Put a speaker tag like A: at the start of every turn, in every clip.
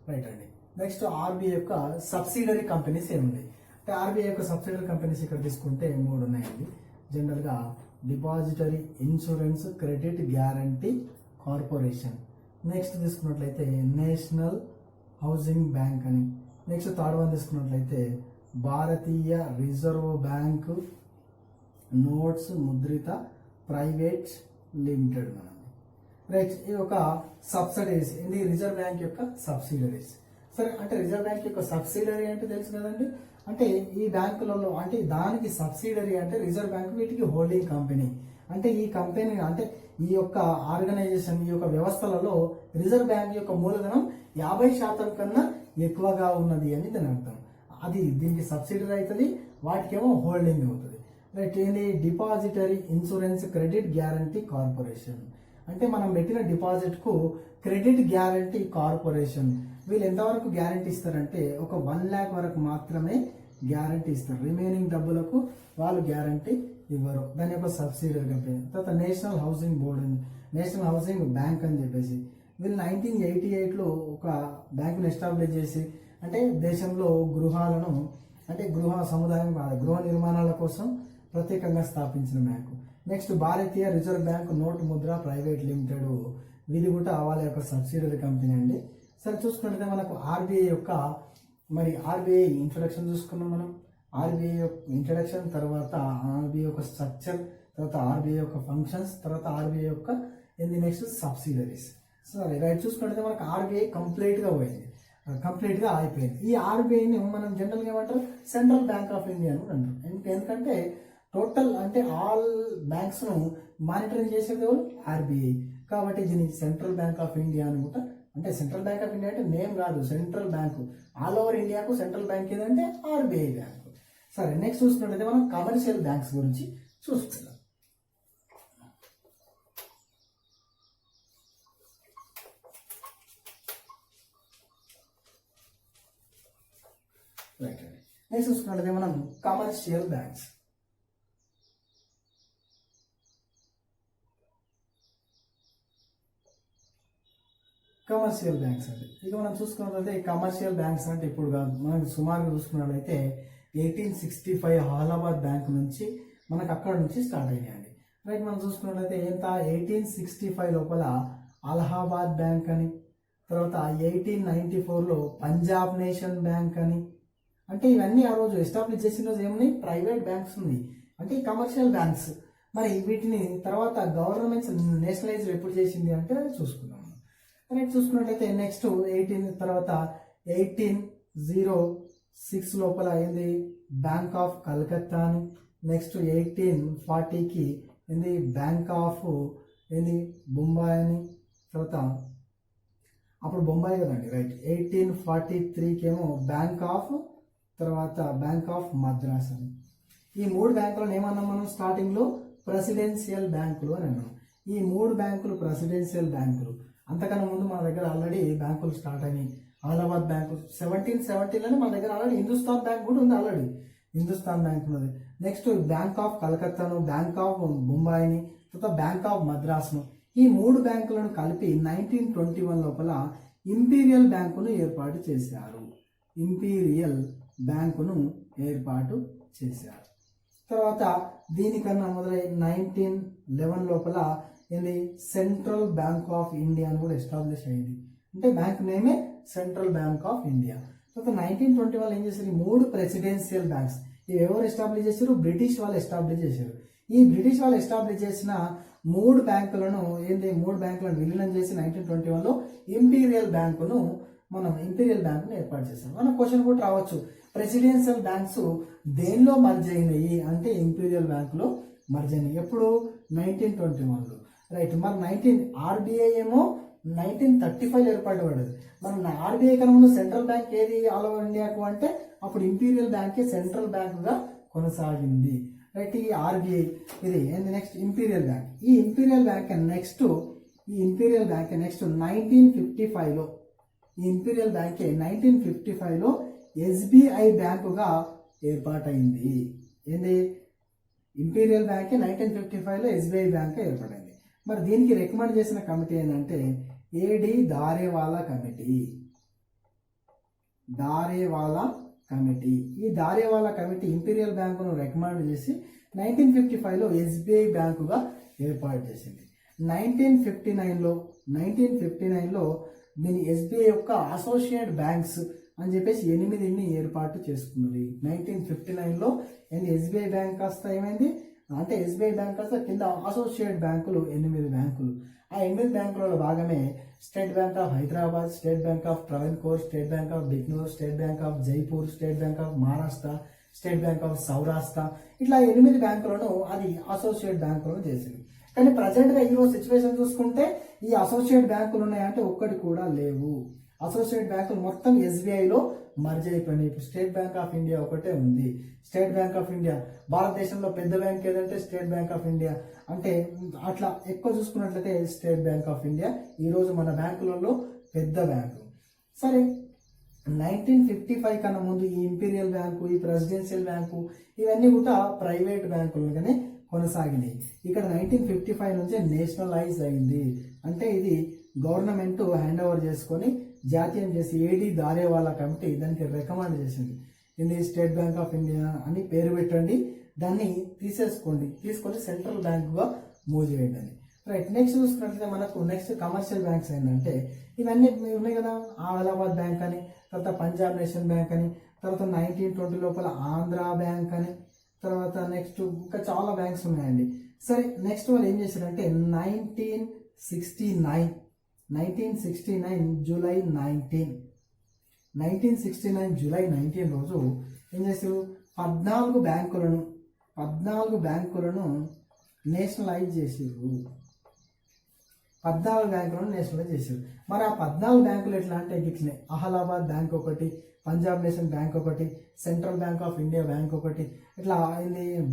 A: Right అండి. Next RBI యొక్క subsidiary companies ఏమున్నాయి అంటే ఆర్బీఐ యొక్క సబ్సిడరీ కంపెనీస్ ఇక్కడ తీసుకుంటే 3 ఉన్నాయండి. జనరల్గా depository insurance credit guarantee corporation, next తీసుకున్నట్లయితే నేషనల్ హౌసింగ్ బ్యాంక్ అని, నెక్స్ట్ థర్డ్ వన్ తీసుకున్నట్లయితే Bharatiya reserve bank notes Mudrit private limited మనం. రైట్, ఇది ఒక సబ్సిడరీస్, ఇది రిజర్వ్ బ్యాంక్ యొక్క సబ్సిడరీస్. సరే, అంటే రిజర్వ్ బ్యాంక్ యొక్క సబ్సిడరీ అంటే తెలుసు కదండి. అంటే ఈ బ్యాంకులలో అంటే దానికి సబ్సిడరీ అంటే రిజర్వ్ బ్యాంక్ వీటికి హోల్డింగ్ కంపెనీ. అంటే ఈ కంపెనీ అంటే ఈ యొక్క ఆర్గనైజేషన్ ఈ యొక్క వ్యవస్థలలో రిజర్వ్ బ్యాంక్ యొక్క మూలధనం 50% కన్నా ఎక్కువగా ఉన్నది అని దాని అర్థం. అది దీనికి సబ్సిడరీ అవుతుంది, వాటికేమో హోల్డింగ్ అవుతుంది. రైట్, ఏంది depository insurance credit guarantee corporation అంటే మనం పెట్టిన డిపాజిట్ కు క్రెడిట్ గ్యారంటీ కార్పొరేషన్ వీళ్ళు ఎంతవరకు గ్యారంటీ ఇస్తారంటే ఒక 1 lakh వరకు మాత్రమే గ్యారంటీ ఇస్తారు, రిమైనింగ్ డబ్బులకు వాళ్ళు గ్యారంటీ ఇవ్వరు. దాని యొక్క సబ్సిడరీ కంపెనీ. తర్వాత national housing board, national housing bank అని చెప్పేసి వీళ్ళు 1988లో ఒక బ్యాంకును ఎస్టాబ్లిష్ చేసి అంటే దేశంలో గృహాలను అంటే గృహ సముదాయం గృహ నిర్మాణాల కోసం ప్రత్యేకంగా స్థాపించిన బ్యాంకు. నెక్స్ట్ భారతీయ reserve bank note Mudra private limited, ఇది కూడా వాళ్ళ యొక్క సబ్సిడరీ కంపెనీ అండి. సరే, చూసుకుంటే మనకు ఆర్బీఐ యొక్క మరి ఆర్బీఐ ఇంట్రొడక్షన్ చూసుకున్నాం మనం. ఆర్బీఐ యొక్క ఇంట్రొడక్షన్, తర్వాత ఆర్బీఐ యొక్క స్ట్రక్చర్, తర్వాత ఆర్బీఐ యొక్క ఫంక్షన్స్, తర్వాత ఆర్బీఐ యొక్క ఏంది నెక్స్ట్ సబ్సిడరీస్. సరే, రైట్, చూసుకుంటే మనకు ఆర్బీఐ కంప్లీట్గా పోయింది, కంప్లీట్గా అయిపోయింది. ఈ ఆర్బీఐని మనం జనరల్గా ఏమంటారు సెంట్రల్ బ్యాంక్ ఆఫ్ ఇండియా అని అంటారు. ఎందుకంటే టోటల్ అంటే ఆల్ బ్యాంక్స్ ను మానిటరింగ్ చేసేది ఆర్బీఐ కాబట్టి దీనికి సెంట్రల్ బ్యాంక్ ఆఫ్ ఇండియా అని కూడా అంటే సెంట్రల్ బ్యాంక్ ఆఫ్ ఇండియా అంటే నేమ్ కాదు, సెంట్రల్ బ్యాంకు. ఆల్ ఓవర్ ఇండియాకు సెంట్రల్ బ్యాంక్ ఏదంటే ఆర్బీఐ బ్యాంకు. సరే, నెక్స్ట్ చూసుకున్నట్లయితే మనం కమర్షియల్ బ్యాంక్స్ గురించి చూసుకుందాం. రైట్ అండి. నెక్స్ట్ చూసుకున్నట్లయితే మనం కమర్షియల్ బ్యాంక్స్. కమర్షియల్ బ్యాంక్స్ అండి. ఇక మనం చూసుకున్నట్లయితే కమర్షియల్ బ్యాంక్స్ అంటే ఇప్పుడు కాదు, మనకు సుమారుగా చూసుకున్నట్లయితే 1865 అలహాబాద్ బ్యాంక్ నుంచి మనకు అక్కడ నుంచి స్టార్ట్ అయ్యాయండి. రైట్, మనం చూసుకున్నట్లయితే ఎంత 1865 లోపల అలహాబాద్ బ్యాంక్ అని, తర్వాత 1894లో పంజాబ్ నేషన్ బ్యాంక్ అని. అంటే ఇవన్నీ ఆ రోజు ఎస్టాబ్లిష్ చేసిన రోజు ఏమున్నాయి ప్రైవేట్ బ్యాంక్స్ ఉంది, అంటే కమర్షియల్ బ్యాంక్స్. మరి వీటిని తర్వాత గవర్నమెంట్ నేషనలైజ్ ఎప్పుడు చేసింది అంటే చూసుకుందాం. రైట్, చూసుకున్నట్లయితే నెక్స్ట్ 1806 లోపల ఏంది బ్యాంక్ ఆఫ్ కలకత్తా అని. నెక్స్ట్ 1840కి ఏంది బ్యాంక్ ఆఫ్ ఏంది బొంబాయి అని. తర్వాత అప్పుడు బొంబాయి కదండి. రైట్, 1843కి ఏమో బ్యాంక్ ఆఫ్ తర్వాత బ్యాంక్ ఆఫ్ మద్రాస్ అని. ఈ 3 బ్యాంకులను ఏమన్నాం మనం స్టార్టింగ్లో ప్రెసిడెన్షియల్ బ్యాంకులు అని అన్నాం. ఈ 3 బ్యాంకులు ప్రెసిడెన్షియల్ బ్యాంకులు. అంతకన్నా ముందు మన దగ్గర ఆల్రెడీ బ్యాంకులు స్టార్ట్ అయినాయి. అలహాబాద్ బ్యాంకు 1770లోనే మన దగ్గర ఆల్రెడీ హిందుస్థాన్ బ్యాంక్ కూడా ఉంది, ఆల్రెడీ హిందుస్థాన్ బ్యాంక్ ఉన్నది. నెక్స్ట్ బ్యాంక్ ఆఫ్ కలకత్తాను, బ్యాంక్ ఆఫ్ బొంబాయిని, తర్వాత బ్యాంక్ ఆఫ్ మద్రాస్ను. ఈ 3 బ్యాంకులను కలిపి 1921 లోపల ఇంపీరియల్ బ్యాంకును ఏర్పాటు చేశారు. ఇంపీరియల్ బ్యాంకును ఏర్పాటు చేశారు. తర్వాత దీనికన్నా మొదలై 1911 లోపల ఏంది సెంట్రల్ బ్యాంక్ ఆఫ్ ఇండియా అని కూడా ఎస్టాబ్లిష్ అయింది. అంటే బ్యాంక్ నేమే సెంట్రల్ బ్యాంక్ ఆఫ్ ఇండియా. తర్వాత 1921 ఏం చేశారు, ఈ 3 ప్రెసిడెన్షియల్ బ్యాంక్స్ ఇవి ఎవరు ఎస్టాబ్లిష్ చేశారు, బ్రిటిష్ వాళ్ళు ఎస్టాబ్లిష్ చేశారు. ఈ బ్రిటిష్ వాళ్ళు ఎస్టాబ్లిష్ చేసిన 3 బ్యాంకులను ఏంది 3 బ్యాంకులను విలీనం చేసి 1921లో ఇంపీరియల్ బ్యాంకును ఏర్పాటు చేశారు. మన క్వశ్చన్ కూడా రావచ్చు, ప్రెసిడెన్షియల్ బ్యాంక్స్ దేనిలో మర్జ్ అయినాయి అంటే ఇంపీరియల్ బ్యాంకులో మర్జ్ అయినాయి. ఎప్పుడు 1921లో. రైట్, మరి ఆర్బీఐ ఏమో 1935లో ఏర్పడబడ్డది. మన ఆర్బీఐ కన్నా ముందు సెంట్రల్ బ్యాంక్ ఏది ఆల్ ఓవర్ ఇండియాకు అంటే అప్పుడు ఇంపీరియల్ బ్యాంకే సెంట్రల్ బ్యాంకుగా కొనసాగింది. రైట్, ఈ ఆర్బీఐ ఇది ఏంది నెక్స్ట్ ఇంపీరియల్ బ్యాంక్. ఈ ఇంపీరియల్ బ్యాంక్ నెక్స్ట్ 1955లో ఈ ఇంపీరియల్ బ్యాంకే 1955లో ఎస్బీఐ బ్యాంకుగా ఏర్పాటైంది. ఏంది ఇంపీరియల్ బ్యాంకే 1955లో ఎస్బీఐ బ్యాంక్ ఏర్పడింది. మరి దీనికి రికమెండ్ చేసిన కమిటీ ఏంటంటే ఏడి దారేవాలా కమిటీ. దారేవాలా కమిటీ. ఈ దారేవాలా కమిటీ ఇంపీరియల్ బ్యాంకును రికమెండ్ చేసి 1955లో ఎస్బీఐ బ్యాంకుగా ఏర్పాటు చేసింది. 1959లో దీని ఎస్బీఐ యొక్క అసోసియేట్ బ్యాంక్స్ అని చెప్పేసి 8ని ఏర్పాటు చేసుకున్నది. 1959లో ఎస్బీఐ బ్యాంక్ కాస్త ఏమైంది అంటే ఎస్బీఐ బ్యాంక్ కాస్త కింద అసోసియేట్ బ్యాంకులు 8 బ్యాంకులు. ఆ 8 బ్యాంకులలో భాగమే state bank of Hyderabad, state bank of Travancore, state bank of Bhiknoor, state bank of Jaipur, state bank of Maharashtra, state bank of Saurashtra, ఇట్లా 8 బ్యాంకులను అది అసోసియేట్ బ్యాంకులను చేసింది. కానీ ప్రజెంట్ గా ఈరోజు సిచ్యువేషన్ చూసుకుంటే ఈ అసోసియేట్ బ్యాంకులు ఉన్నాయంటే ఒక్కటి కూడా లేవు. అసోసియేట్ బ్యాంకులు మొత్తం ఎస్బీఐలో మర్జ్ అయిపోయినాయి. ఇప్పుడు స్టేట్ బ్యాంక్ ఆఫ్ ఇండియా ఒకటే ఉంది. స్టేట్ బ్యాంక్ ఆఫ్ ఇండియా భారతదేశంలో పెద్ద బ్యాంక్ ఏదంటే స్టేట్ బ్యాంక్ ఆఫ్ ఇండియా. అంటే అట్లా ఎక్కువ చూసుకున్నట్లయితే స్టేట్ బ్యాంక్ ఆఫ్ ఇండియా ఈరోజు మన బ్యాంకులలో పెద్ద బ్యాంకు. సరే, 1955 కన్నా ముందు ఈ ఇంపీరియల్ బ్యాంకు, ఈ ప్రెసిడెన్షియల్ బ్యాంకు ఇవన్నీ కూడా ప్రైవేట్ బ్యాంకులుగానే కొనసాగినాయి. ఇక్కడ 1955 నుంచే నేషనలైజ్ అయింది. అంటే ఇది గవర్నమెంట్ హ్యాండ్ ఓవర్ చేసుకొని జాతీయం చేసి ఏడీ దారేవాలా కమిటీ దానికి రికమెండ్ చేసింది. ఇది స్టేట్ బ్యాంక్ ఆఫ్ ఇండియా అని పేరు పెట్టండి, దాన్ని తీసుకొని సెంట్రల్ బ్యాంకుగా మూవ్ చేయండి అని. రైట్, నెక్స్ట్ చూసుకున్నట్లయితే మనకు నెక్స్ట్ కమర్షియల్ బ్యాంక్స్ ఏంటంటే ఇవన్నీ ఉన్నాయి కదా, అలహాబాద్ బ్యాంక్ అని, తర్వాత పంజాబ్ నేషనల్ బ్యాంక్ అని, తర్వాత 1920 లోపల ఆంధ్ర బ్యాంక్ అని, తర్వాత నెక్స్ట్ ఇంకా చాలా బ్యాంక్స్ ఉన్నాయండి. సరే, నెక్స్ట్ వాళ్ళు ఏం చేశారంటే 1969 జూలై 19 రోజు ఏం చేశారు, 14 బ్యాంకులను నేషనలైజ్ చేసారు. 14 బ్యాంకులను నేషనలైజ్ చేశారు. మరి ఆ 14 బ్యాంకులు ఎట్లా అంటే ఇట్లనే అలహాబాద్ బ్యాంక్ ఒకటి, పంజాబ్ నేషనల్ బ్యాంక్ ఒకటి, central bank of India bank ఒకటి, ఇట్లా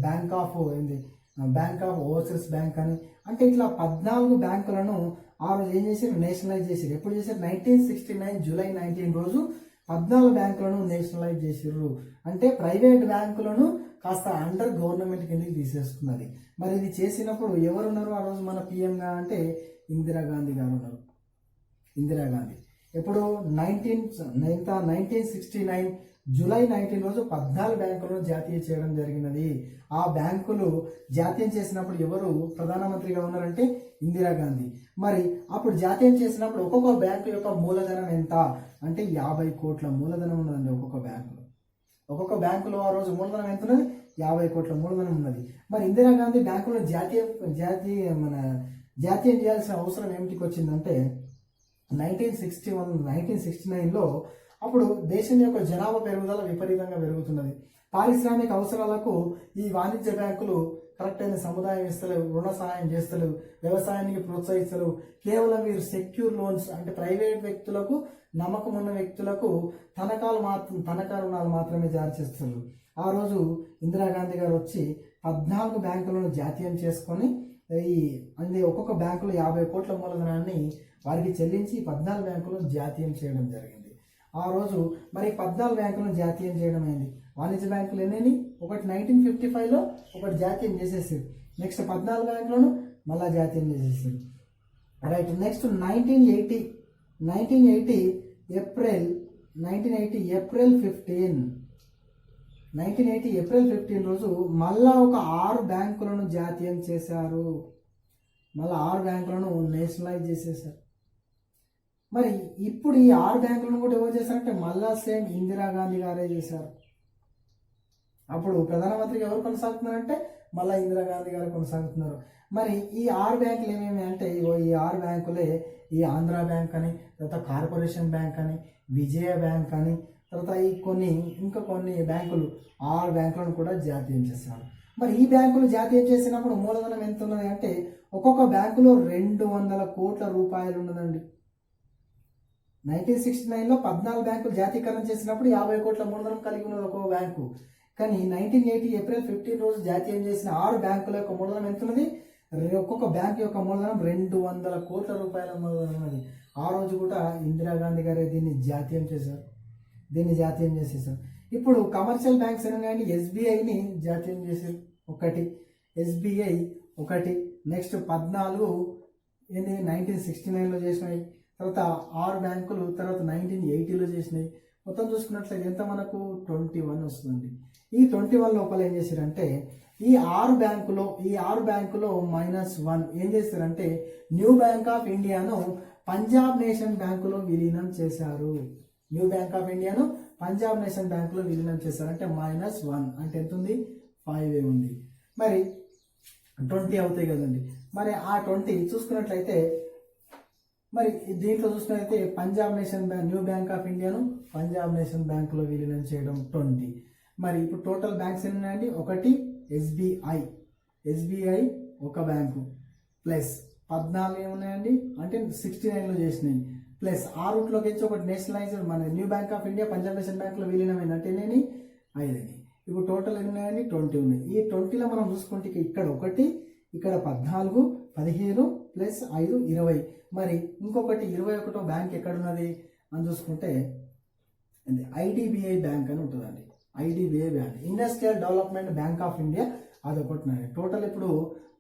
A: బ్యాంక్ ఆఫ్ ఓవర్సీస్ బ్యాంక్ అని, అంటే ఇట్లా 14 బ్యాంకులను ఆ రోజు ఏం చేశారు, నేషనలైజ్ చేశారు. ఎప్పుడు చేశారు, 1969 జూలై 19 రోజు 14 బ్యాంకులను నేషనలైజ్ చేశారు. అంటే ప్రైవేట్ బ్యాంకులను కాస్త అండర్ గవర్నమెంట్ కిందకి తీసేసుకున్నది. మరి ఇది చేసినప్పుడు ఎవరున్నారు ఆ రోజు మన పిఎంగా అంటే ఇందిరాగాంధీ గారు ఉన్నారు. ఇందిరాగాంధీ ఎప్పుడు 1969 జూలై 19 రోజు 14 బ్యాంకులను జాతీయ చేయడం జరిగినది. ఆ బ్యాంకులు జాతీయం చేసినప్పుడు ఎవరు ప్రధానమంత్రిగా ఉన్నారంటే ఇందిరాగాంధీ. మరి అప్పుడు జాతీయం చేసినప్పుడు ఒక్కొక్క బ్యాంకు యొక్క మూలధనం ఎంత అంటే 50 కోట్ల మూలధనం ఉన్నదండి. ఒక్కొక్క బ్యాంకులో ఆ రోజు మూలధనం ఎంత ఉన్నది, 50 కోట్ల మూలధనం ఉన్నది. మరి ఇందిరాగాంధీ బ్యాంకులను జాతీయం చేయాల్సిన అవసరం ఏమిటికి వచ్చిందంటే 1969లో అప్పుడు దేశం యొక్క జనాభా పెరుగుదల విపరీతంగా పెరుగుతున్నది. పారిశ్రామిక అవసరాలకు ఈ వాణిజ్య బ్యాంకులు కరెక్ట్ అయిన సముదాయం ఇస్తలేవు, రుణ సహాయం చేస్తలేవు, వ్యవసాయానికి ప్రోత్సహిస్తలేవు. కేవలం వీరు సెక్యూర్ లోన్స్ అంటే ప్రైవేట్ వ్యక్తులకు, నమ్మకం ఉన్న వ్యక్తులకు తనఖా రుణాలు మాత్రమే జారీ చేస్తున్నారు. ఆ రోజు ఇందిరాగాంధీ గారు వచ్చి 14 బ్యాంకులను జాతీయం చేసుకొని ఒక్కొక్క బ్యాంకులో 50 కోట్ల మూలధనాన్ని వారికి చెల్లించి 14 బ్యాంకులను జాతీయం చేయడం జరిగింది. ఆ రోజు మరి 14 బ్యాంకులను జాతీయం చేయడం అయింది. వాణిజ్య బ్యాంకులు ఎన్ని, ఒకటి 1955లో ఒకటి జాతీయం చేసేసారు. నెక్స్ట్ 14 బ్యాంకులను మళ్ళా జాతీయం చేసేసారు. రైట్, నెక్స్ట్ 1980 ఏప్రిల్ 15 రోజు మళ్ళా ఒక 6 బ్యాంకులను జాతీయం చేశారు. మళ్ళా 6 బ్యాంకులను నేషనలైజ్ చేసేసారు. మరి ఇప్పుడు ఈ 6 బ్యాంకులను కూడా ఎవరు చేశారంటే మళ్ళా సేమ్ ఇందిరాగాంధీ గారే చేశారు. అప్పుడు ప్రధానమంత్రిగా ఎవరు కొనసాగుతున్నారంటే మళ్ళా ఇందిరాగాంధీ గారు కొనసాగుతున్నారు. మరి ఈ 6 బ్యాంకులు ఏమేమి అంటే ఈ 6 బ్యాంకులే ఈ ఆంధ్ర బ్యాంక్ అని, తర్వాత కార్పొరేషన్ బ్యాంక్ అని, విజయ బ్యాంక్ అని, తర్వాత ఇంకా కొన్ని బ్యాంకులు 6 బ్యాంకులను కూడా జాతీయం చేశారు. మరి ఈ బ్యాంకులు జాతీయం చేసినప్పుడు మూలధనం ఎంత ఉన్నది అంటే ఒక్కొక్క బ్యాంకులో 200 కోట్ల రూపాయలు ఉన్నదండి. 1969లో 14 బ్యాంకులు జాతీయకరణ చేసినప్పుడు 50 కోట్ల మూలధనం కలిగి ఉన్నది ఒక్కొక్క బ్యాంకు. కానీ 1980 ఏప్రిల్ 15 రోజు జాతీయం చేసిన 6 బ్యాంకుల యొక్క మూలధనం ఎంత ఉన్నది, ఒక్కొక్క బ్యాంకు యొక్క మూలధనం 200 కోట్ల రూపాయల మూలధనం ఉన్నది. ఆ రోజు కూడా ఇందిరాగాంధీ గారే దీన్ని జాతీయం చేసేసారు. ఇప్పుడు కమర్షియల్ బ్యాంక్స్ కానీ ఎస్బీఐని జాతీయం చేశారు. ఎస్బీఐ ఒకటి, నెక్స్ట్ 14 1969లో చేసినాయి, తర్వాత 6 బ్యాంకులు తర్వాత 1980లో చేసినాయి, మొత్తం చూసుకున్నట్లయితే ఎంత మనకు 21 వస్తుందండి. ఈ 21 లోపల ఏం చేశారంటే ఈ ఆరు బ్యాంకులో -1 ఏం చేశారంటే న్యూ బ్యాంక్ ఆఫ్ ఇండియాను పంజాబ్ నేషన్ బ్యాంకులో విలీనం చేశారు. న్యూ బ్యాంక్ ఆఫ్ ఇండియాను పంజాబ్ నేషన్ బ్యాంకులో విలీనం చేశారు. అంటే -1 అంటే ఎంత ఉంది, 5 ఉంది. మరి 20 అవుతాయి కదండి. మరి ఆ 20 చూసుకున్నట్లయితే మరి దీంట్లో చూసినట్లయితే Punjab nation bank new bank of ఇండియాను పంజాబ్ నేషన్ బ్యాంకులో విలీనం చేయడం 20. మరి ఇప్పుడు టోటల్ బ్యాంక్స్ ఎన్ని ఉన్నాయండి, ఒకటి ఎస్బీఐ ఒక బ్యాంకు ప్లస్ 14 ఏమున్నాయండి అంటే 69లో చేసినాయి ప్లస్ ఆ రూట్లోకి వచ్చి ఒకటి నేషనలైజ్డ్ మన new bank of India Punjab nation బ్యాంకులో విలీనమైంది అంటే నేను 5 అని. ఇప్పుడు టోటల్ ఎన్ని ఉన్నాయండి, 20 ఉన్నాయి. ఈ 20లో మనం చూసుకుంటే ఇక్కడ ఒకటి, ఇక్కడ 14, 15 ప్లస్ 5 20. మరి ఇంకొకటి 21 బ్యాంక్ ఎక్కడున్నది అని చూసుకుంటే ఐడిబిఐ బ్యాంక్ అని ఉంటుందండి. IDBI bank industrial development bank of India అదొకటి ఉన్నది. టోటల్ ఇప్పుడు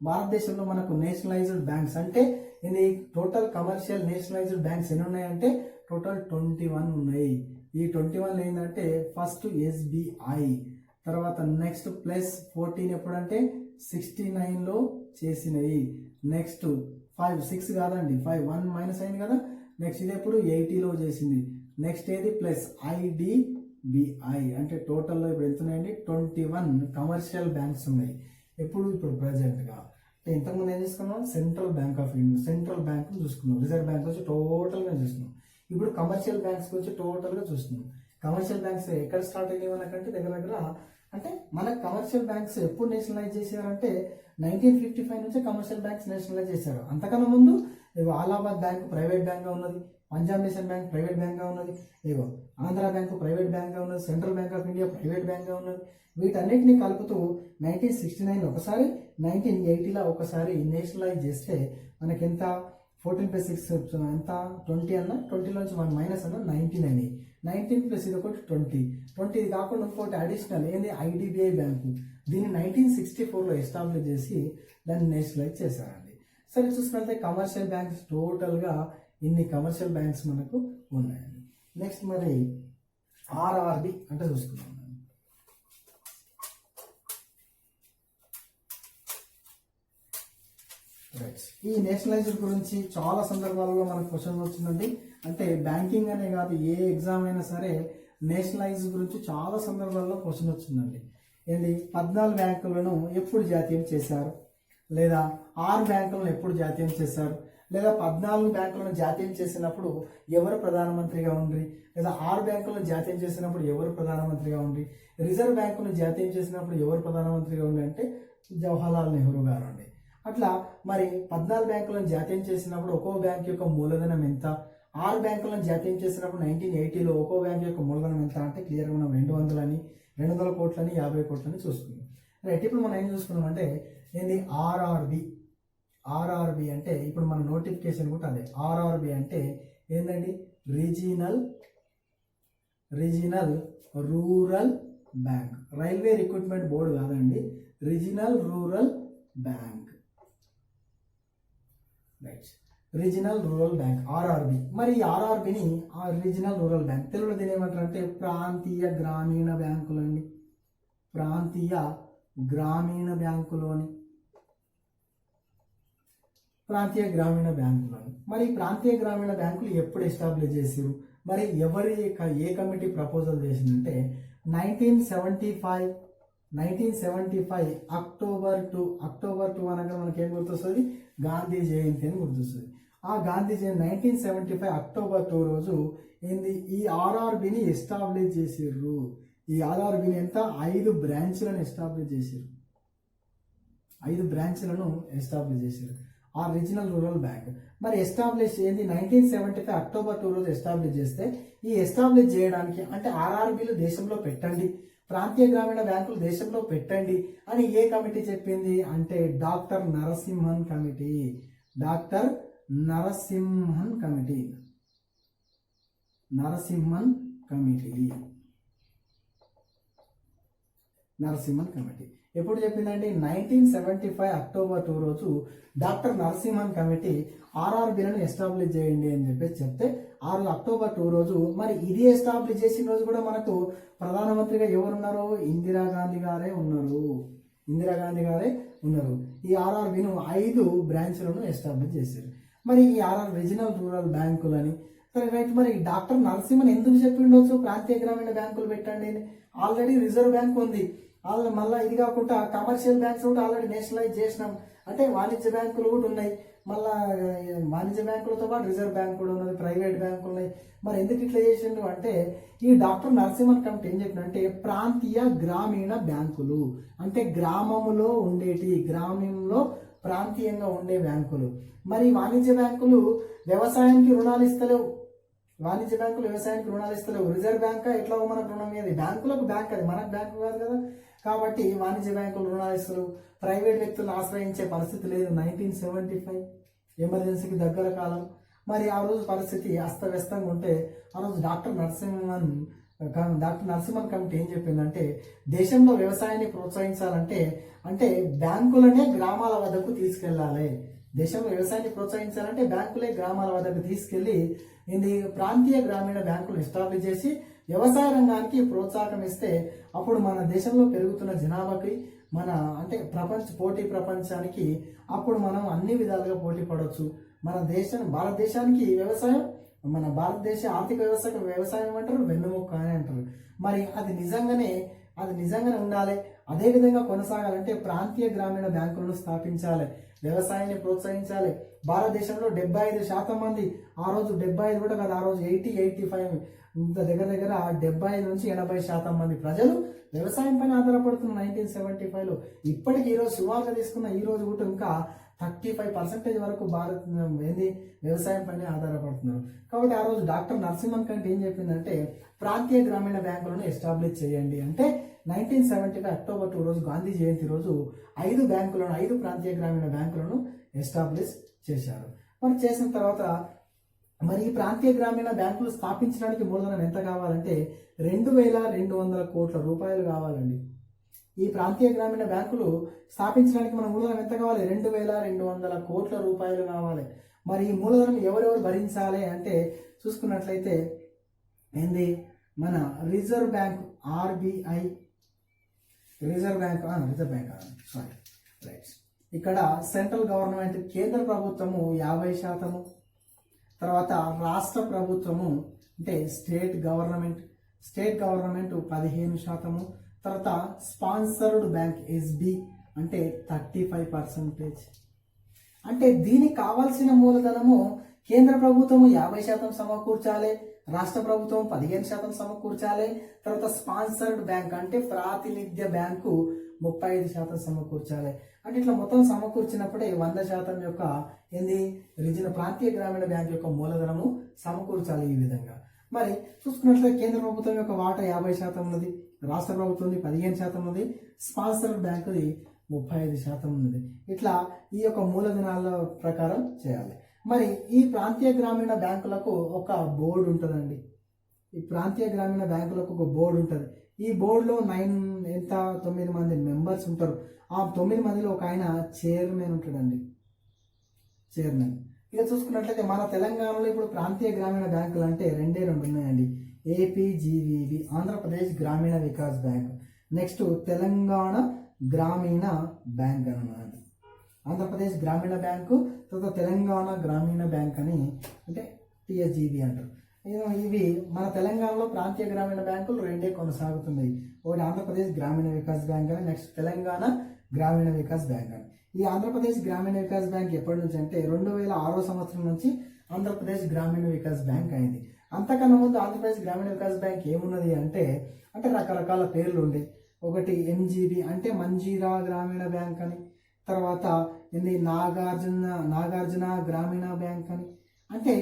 A: భారతదేశంలో మనకు నేషనలైజ్డ్ బ్యాంక్స్ అంటే ఇది టోటల్ కమర్షియల్ నేషనలైజ్డ్ బ్యాంక్స్ ఎన్ని ఉన్నాయంటే టోటల్ 21 ఉన్నాయి. ఈ 21 ఏంటంటే ఫస్ట్ ఎస్బీఐ, తర్వాత నెక్స్ట్ ప్లస్ 14 ఎప్పుడంటే 69లో చేసినవి. నెక్స్ట్ 6 కాదండి 5 1 మైనస్ అయింది కదా. నెక్స్ట్ ఇది ఎప్పుడు 80లో చేసింది. నెక్స్ట్ ఏది ప్లస్ ఐడిబిఐ అంటే టోటల్లో ఇప్పుడు ఎంత ఉన్నాయండి 21 కమర్షియల్ బ్యాంక్స్ ఉన్నాయి. ఇప్పుడు ప్రజెంట్గా అంటే ఇంతకుముందు ఏం చేసుకున్నాం, central bank of India central bank చూసుకున్నాం, రిజర్వ్ బ్యాంక్ వచ్చి టోటల్గా చూస్తున్నాం. ఇప్పుడు కమర్షియల్ బ్యాంక్స్ గురించి టోటల్గా చూస్తున్నాం. కమర్షియల్ బ్యాంక్స్ ఎక్కడ స్టార్ట్ అయినాయి మనకంటే దగ్గర అంటే మన కమర్షియల్ బ్యాంక్స్ ఎప్పుడు నేషనలైజ్ చేశారంటే 1955 నుంచే కమర్షియల్ బ్యాంక్స్ నేషనలైజ్ చేశారు. అంతకన్నా ముందు అలహాబాద్ బ్యాంక్ ప్రైవేట్ బ్యాంక్గా ఉన్నది, పంజాబ్ నేషన్ బ్యాంక్ ప్రైవేట్ బ్యాంక్గా ఉన్నది, ఆంధ్ర బ్యాంకు ప్రైవేట్ బ్యాంక్గా ఉన్నది, central bank of India private బ్యాంక్గా ఉన్నది. వీటన్నిటిని కలుపుతూ 1969 ఒకసారి 1980లో ఒకసారి నేషనలైజ్ చేస్తే మనకి ఎంత 14+6 ఎంత 20 అన్న 20లోంచి 1 మైనస్ అన్న 19 అని 19 ప్లస్ ఇది ఒకటి 20 ఇది కాకుండా ఇంకోటి అడిషనల్ ఏంది ఐడిబిఐ బ్యాంకు. దీన్ని 1964లో ఎస్టాబ్లిష్ చేసి దాన్ని నేషనలైజ్ చేశారండి. సరే చూసుకుంటే కమర్షియల్ బ్యాంక్స్ టోటల్గా ఇన్ని కమర్షియల్ బ్యాంక్స్ మనకు ఉన్నాయండి. నెక్స్ట్ మరి ఆర్ఆర్బి అంటే చూసుకున్నాం. ఈ నేషనలైజ్డ్ గురించి చాలా సందర్భాలలో మనకు క్వశ్చన్ వచ్చిందండి. అంటే బ్యాంకింగ్ అనే కాదు ఏ ఎగ్జామ్ అయినా సరే నేషనలైజ్ గురించి చాలా సందర్భాల్లో క్వశ్చన్ వచ్చిందండి. ఏంటి 14 బ్యాంకులను ఎప్పుడు జాతీయం చేశారు, లేదా 6 బ్యాంకులను ఎప్పుడు జాతీయం చేశారు, లేదా 14 బ్యాంకులను జాతీయం చేసినప్పుడు ఎవరు ప్రధానమంత్రిగా ఉండ్రి, లేదా 6 బ్యాంకులను జాతీయం చేసినప్పుడు ఎవరు ప్రధానమంత్రిగా ఉండ్రి, రిజర్వ్ బ్యాంకును జాతీయం చేసినప్పుడు ఎవరు ప్రధానమంత్రిగా ఉండి అంటే జవహర్లాల్ నెహ్రూ గారు అండి. అట్లా మరి 14 బ్యాంకులను జాతీయం చేసినప్పుడు ఒక్కో బ్యాంక్ యొక్క మూలధనం ఎంత, 6 బ్యాంకులను జాతీయం చేసినప్పుడు 1980లో ఒక్కో బ్యాంక్ యొక్క మూలధనం ఎంత అంటే క్లియర్గా మనం 200 కోట్లని 50 కోట్లని చూసుకున్నాం. రైట్, ఇప్పుడు మనం ఏం చూసుకున్నాం అంటే ఏంది ఆర్ఆర్బి అంటే ఇప్పుడు మన నోటిఫికేషన్ కూడా అదే. ఆర్ఆర్బి అంటే ఏంటండి regional rural bank, railway recruitment board కాదండి, regional rural bank. Right, regional rural bank RRB. మరి ఈ ఆర్ఆర్బిని రీజనల్ రూరల్ బ్యాంక్ తెలుగులో దీని ఏమంటారు అంటే ప్రాంతీయ గ్రామీణ బ్యాంకులండి. ప్రాంతీయ గ్రామీణ బ్యాంకులోని మరి ప్రాంతీయ గ్రామీణ బ్యాంకులు ఎప్పుడు ఎస్టాబ్లిష్ చేసారు, మరి ఏ కమిటీ ప్రపోజల్ చేసిందంటే 1975 అక్టోబర్ 2 అనగా మనకి ఏం గుర్తొస్తుంది, గాంధీ జయంతి అని గుర్తొస్తుంది. ఆ గాంధీ జయంతి 1975 అక్టోబర్ 2 రోజు ఏంది ఈ ఆర్ఆర్బిని ఎస్టాబ్లిష్ చేసిర్రు. ఈ ఆర్ఆర్బిని ఎంత 5 బ్రాంచ్లను ఎస్టాబ్లిష్ చేసిర్రు. 5 బ్రాంచ్లను ఎస్టాబ్లిష్ చేసిర్రు ఆ రీజనల్ రూరల్ బ్యాంక్. మరి ఎస్టాబ్లిష్ ఏంది 1975 అక్టోబర్ 2 రోజు ఎస్టాబ్లిష్ చేస్తే ఈ ఎస్టాబ్లిష్ చేయడానికి అంటే ఆర్ఆర్బిలు దేశంలో పెట్టండి, ప్రాంతీయ గ్రామీణ బ్యాంకులు దేశంలో పెట్టండి అని ఏ కమిటీ చెప్పింది అంటే doctor Narasimhan committee. Narasimhan committee. ఎప్పుడు చెప్పిందంటే 1975 అక్టోబర్ 2 రోజు డాక్టర్ నరసింహన్ కమిటీ ఆర్ఆర్బీలను ఎస్టాబ్లిష్ చేయండి అని చెప్పేసి చెప్తే ఆ రోజు అక్టోబర్ 2 రోజు మరి ఇది ఎస్టాబ్లిష్ చేసిన రోజు కూడా మనకు ప్రధానమంత్రిగా ఎవరున్నారు? ఇందిరాగాంధీ గారే ఉన్నారు. ఇందిరాగాంధీ గారే ఉన్నారు. ఈ ఆర్ఆర్బీను 5 బ్రాంచ్లను ఎస్టాబ్లిష్ చేశారు. మరి ఈ ఆర్ఆర్ రీజనల్ రూరల్ బ్యాంకులని సరే రైట్. మరి డాక్టర్ నరసింహన్ ఎందుకు చెప్పిండొచ్చు ప్రాంతీయ గ్రామీణ బ్యాంకులు పెట్టండి? ఆల్రెడీ రిజర్వ్ బ్యాంక్ ఉంది. మళ్ళీ ఇది కాకుండా కమర్షియల్ బ్యాంక్స్ కూడా ఆల్రెడీ నేషనలైజ్ చేసినాం. అంటే వాణిజ్య బ్యాంకులు కూడా ఉన్నాయి. మళ్ళా వాణిజ్య బ్యాంకులతో పాటు రిజర్వ్ బ్యాంక్ కూడా ఉన్నది, ప్రైవేట్ బ్యాంకులు ఉన్నాయి. మరి ఎందుకు ఇట్లా చేసిండు అంటే ఈ డాక్టర్ నరసింహన్ కమిటీ ఏం చెప్పినంటే ప్రాంతీయ గ్రామీణ బ్యాంకులు అంటే గ్రామంలో ఉండేటి, గ్రామంలో ప్రాంతీయంగా ఉండే బ్యాంకులు. మరి వాణిజ్య బ్యాంకులు వ్యవసాయానికి రుణాలు ఇస్తలేవు. వాణిజ్య బ్యాంకులు వ్యవసాయానికి రుణాలు ఇస్తలేవు. రిజర్వ్ బ్యాంక్ ఎట్లా మనకు రుణం ఏది? బ్యాంకులకు బ్యాంక్, అది మనకు బ్యాంకు కాదు కదా. కాబట్టి వాణిజ్య బ్యాంకులు రుణాలు ఇస్తారు. ప్రైవేట్ వ్యక్తులను ఆశ్రయించే పరిస్థితి లేదు. 1975 ఎమర్జెన్సీకి దగ్గర కాలం. మరి ఆ రోజు పరిస్థితి అస్తవ్యస్తంగా ఉంటే ఆ రోజు డాక్టర్ నరసింహన్ కమిటీ ఏం చెప్పిందంటే దేశంలో వ్యవసాయాన్ని ప్రోత్సహించాలంటే అంటే బ్యాంకులనే గ్రామాల వద్దకు తీసుకెళ్లాలి. దేశంలో వ్యవసాయాన్ని ప్రోత్సహించాలంటే బ్యాంకులే గ్రామాల వద్దకు తీసుకెళ్లి ఇది ప్రాంతీయ గ్రామీణ బ్యాంకులు ఎస్టాబ్లిష్ చేసి వ్యవసాయ రంగానికి ప్రోత్సాహం ఇస్తే అప్పుడు మన దేశంలో పెరుగుతున్న జనాభాకి మన అంటే పోటీ ప్రపంచానికి అప్పుడు మనం అన్ని విధాలుగా పోటీ పడవచ్చు. మన భారతదేశానికి వ్యవసాయం, మన భారతదేశ ఆర్థిక వ్యవస్థకు వ్యవసాయం ఏమంటారు? వెన్నుముక్క అని అంటారు. మరి అది నిజంగానే ఉండాలి. అదే విధంగా కొనసాగాలంటే ప్రాంతీయ గ్రామీణ బ్యాంకులను స్థాపించాలి, వ్యవసాయాన్ని ప్రోత్సహించాలి. భారతదేశంలో 75% మంది, ఆ రోజు 75 కూడా కాదు, ఆ రోజు 85 ఇంత దగ్గర 75 నుంచి 80% మంది ప్రజలు వ్యవసాయం పైన ఆధారపడుతున్నారు 1975లో. ఇప్పటికి ఈరోజు సుమారుగా తీసుకున్న ఈ రోజు కూడా ఇంకా 35% వరకు వ్యవసాయం పైన ఆధారపడుతున్నారు. కాబట్టి ఆ రోజు డాక్టర్ నరసింహన్ కమిటీ ఏం చెప్పిందంటే ప్రాంతీయ గ్రామీణ బ్యాంకులను ఎస్టాబ్లిష్ చేయండి అంటే 1975 అక్టోబర్ 2 రోజు గాంధీ జయంతి రోజు 5 ప్రాంతీయ గ్రామీణ బ్యాంకులను ఎస్టాబ్లిష్ చేశారు. మరి చేసిన తర్వాత మరి ఈ ప్రాంతీయ గ్రామీణ బ్యాంకులు స్థాపించడానికి మూలధనం ఎంత కావాలంటే 2200 కోట్ల రూపాయలు కావాలండి. ఈ ప్రాంతీయ గ్రామీణ బ్యాంకులు స్థాపించడానికి మన మూలధనం ఎంత కావాలి? 2200 కోట్ల రూపాయలు కావాలి. మరి ఈ మూలధనం ఎవరెవరు భరించాలి అంటే చూసుకున్నట్లయితే మన రిజర్వ్ బ్యాంక్ ఆర్బీఐ, ఇక్కడ సెంట్రల్ గవర్నమెంట్ కేంద్ర ప్రభుత్వము 50%, తర్వాత రాష్ట్ర ప్రభుత్వము అంటే స్టేట్ గవర్నమెంట్ 15%, తర్వాత స్పాన్సర్డ్ బ్యాంక్ ఎస్బి అంటే 35%. అంటే దీనికి కావాల్సిన మూలధనము కేంద్ర ప్రభుత్వము 50% సమకూర్చాలి, రాష్ట్ర ప్రభుత్వం 15% సమకూర్చాలి, తర్వాత స్పాన్సర్డ్ బ్యాంక్ అంటే ప్రాతినిధ్య బ్యాంకు 35% సమకూర్చాలి. అంటే ఇట్లా మొత్తం సమకూర్చినప్పుడే 100% యొక్క ప్రాంతీయ గ్రామీణ బ్యాంక్ యొక్క మూలధనము సమకూర్చాలి. ఈ విధంగా మరి చూసుకున్నట్లయితే కేంద్ర ప్రభుత్వం యొక్క వాటా 50% ఉన్నది, రాష్ట్ర ప్రభుత్వం 15% ఉన్నది, స్పాన్సర్డ్ బ్యాంకుది 35% ఉన్నది. ఇట్లా ఈ యొక్క మూలధనాల ప్రకారం చేయాలి. మరి ఈ ప్రాంతీయ గ్రామీణ బ్యాంకులకు ఒక బోర్డు ఉంటుందండి. ఈ ప్రాంతీయ గ్రామీణ బ్యాంకులకు ఒక బోర్డు ఉంటుంది. ఈ బోర్డులో 9 మంది మెంబర్స్ ఉంటారు. ఆ 9 మందిలో ఒక ఆయన చైర్మన్ ఉంటాడండి, చైర్మన్. ఇక చూసుకున్నట్లయితే మన తెలంగాణలో ఇప్పుడు ప్రాంతీయ గ్రామీణ బ్యాంకులు అంటే 2 ఉన్నాయండి. ఏపీజీవీబీ ఆంధ్రప్రదేశ్ గ్రామీణ వికాస్ బ్యాంక్, నెక్స్ట్ తెలంగాణ గ్రామీణ బ్యాంక్ అన్నమాట. ఆంధ్రప్రదేశ్ గ్రామీణ బ్యాంకు, తర్వాత తెలంగాణ గ్రామీణ బ్యాంక్ అని అంటే టీఎస్జీబీ అంటారు. ఇవి మన తెలంగాణలో ప్రాంతీయ గ్రామీణ బ్యాంకులు 2 కొనసాగుతున్నాయి. ఒకటి ఆంధ్రప్రదేశ్ గ్రామీణ వికాస్ బ్యాంక్ అని, నెక్స్ట్ తెలంగాణ గ్రామీణ వికాస్ బ్యాంక్ అని. ఈ ఆంధ్రప్రదేశ్ గ్రామీణ వికాస్ బ్యాంక్ ఎప్పటి నుంచి అంటే 2006 సంవత్సరం నుంచి ఆంధ్రప్రదేశ్ గ్రామీణ వికాస్ బ్యాంక్ అయింది. అంతకన్నా ముందు ఆంధ్రప్రదేశ్ గ్రామీణ వికాస్ బ్యాంక్ ఏమున్నది అంటే రకరకాల పేర్లు ఉండే. ఒకటి ఎంజీబీ అంటే మంజీరా గ్రామీణ బ్యాంక్ అని, తర్వాత నాగార్జున గ్రామీణ బ్యాంక్ అని. అంటే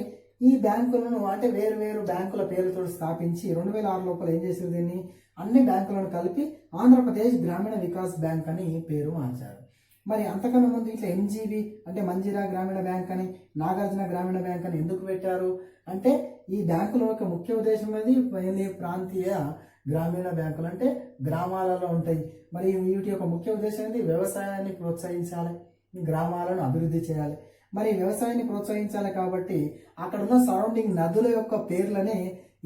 A: ఈ బ్యాంకులను అంటే వేరు బ్యాంకుల పేరుతో స్థాపించి 2006 లోపల ఏం చేశారు? దీన్ని అన్ని బ్యాంకులను కలిపి ఆంధ్రప్రదేశ్ గ్రామీణ వికాస్ బ్యాంక్ అని పేరు మార్చారు. మరి అంతకన్నా ముందు ఇట్లా ఎంజీబీ అంటే మంజీరా గ్రామీణ బ్యాంక్ అని, నాగార్జున గ్రామీణ బ్యాంక్ అని ఎందుకు పెట్టారు అంటే ఈ బ్యాంకుల యొక్క ముఖ్య ఉద్దేశం అనేది ప్రాంతీయ గ్రామీణ బ్యాంకులు అంటే గ్రామాలలో ఉంటాయి. మరి వీటి యొక్క ముఖ్య ఉద్దేశం ఏంటి? వ్యవసాయాన్ని ప్రోత్సహించాలి, గ్రామాలను అభివృద్ధి చేయాలి. మరి వ్యవసాయాన్ని ప్రోత్సహించాలి కాబట్టి అక్కడ ఉన్న సరౌండింగ్ నదుల యొక్క పేర్లనే